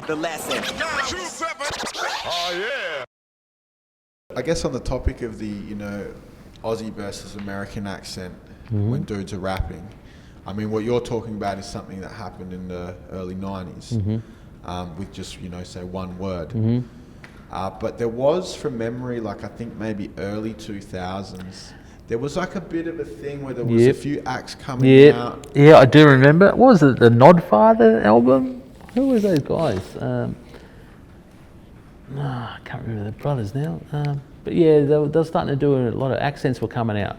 The lesson. Oh yeah. I guess on the topic of the, Aussie versus American accent when dudes are rapping, I mean, what you're talking about is something that happened in the early 90s with just, say one word. But there was, from memory, like I think maybe early 2000s, there was like a bit of a thing where there was a few acts coming out. Yeah, I do remember. What was it, the Nodfather album? Who was those guys? I can't remember the brothers now. But yeah, they were starting to do a lot of accents were coming out.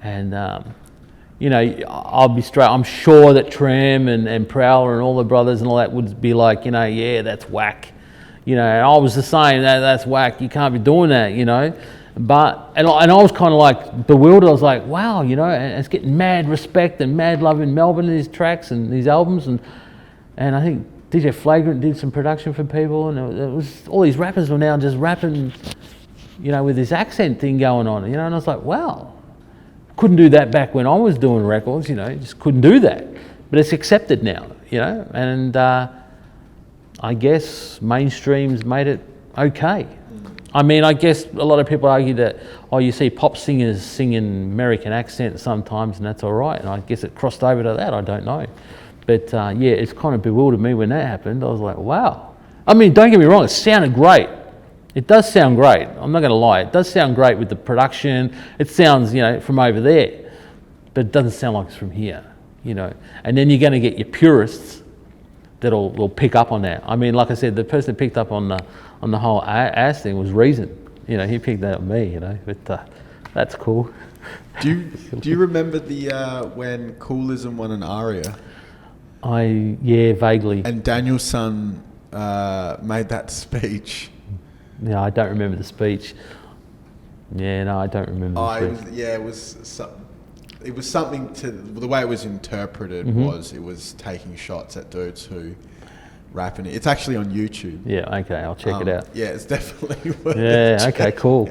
And, I'll be straight, I'm sure that Tram and Prowler and all the brothers and all that would be like, yeah, that's whack. And I was the same, that's whack, you can't be doing that, But, and I was kind of like bewildered. I was like, wow, and it's getting mad respect and mad love in Melbourne in these tracks and these albums. And I think DJ Flagrant did some production for people, and it was all these rappers were now just rapping, with this accent thing going on, and I was like, wow, couldn't do that back when I was doing records, just couldn't do that. But it's accepted now, and I guess mainstream's made it okay. I mean, I guess a lot of people argue that, you see pop singers singing American accents sometimes, and that's all right. And I guess it crossed over to that, I don't know. But it's kind of bewildered me when that happened. I was like, wow. I mean, don't get me wrong, it sounded great. It does sound great. I'm not going to lie. It does sound great with the production. It sounds, from over there. But it doesn't sound like it's from here, And then you're going to get your purists that'll pick up on that. I mean, like I said, the person that picked up on the whole ass thing was Reason. He picked that on me, But that's cool. Do you remember the when Coolism won an ARIA? Vaguely. And Danielson made that speech. Yeah, I don't remember the speech. Yeah, no, I don't remember the speech. It was something to the way it was interpreted was it was taking shots at dudes who rapping it. It's actually on YouTube. Yeah, okay, I'll check it out. Yeah, it's definitely worth it. Yeah, okay, cool.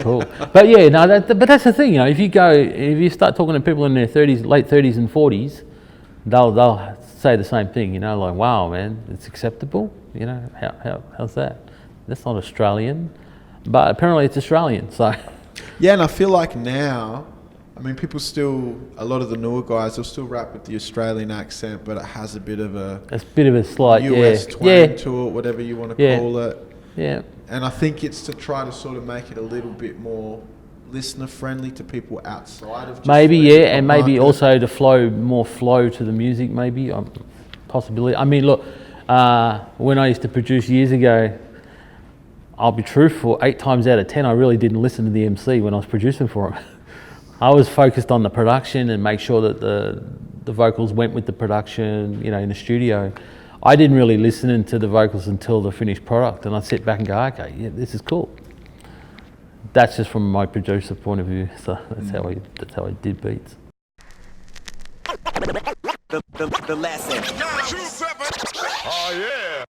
But yeah, no, but that's the thing, if you start talking to people in their 30s, late 30s and 40s, they'll say the same thing, like, wow, man, it's acceptable, how's that? That's not Australian, but apparently it's Australian, so. Yeah, and I feel like now, I mean, people still, a lot of the newer guys, they'll still rap with the Australian accent, but it has a bit of a slight US twang to it, whatever you want to call it. Yeah. And I think it's to try to sort of make it a little bit more listener friendly to people outside of just and maybe also to more flow to the music, maybe, possibility. I mean, look, when I used to produce years ago, I'll be truthful, 8 times out of 10, I really didn't listen to the MC when I was producing for him. I was focused on the production and make sure that the vocals went with the production, in the studio. I didn't really listen to the vocals until the finished product, and I'd sit back and go, okay, yeah, this is cool. That's just from my producer point of view, so that's how I did beats. The lesson. Oh yeah.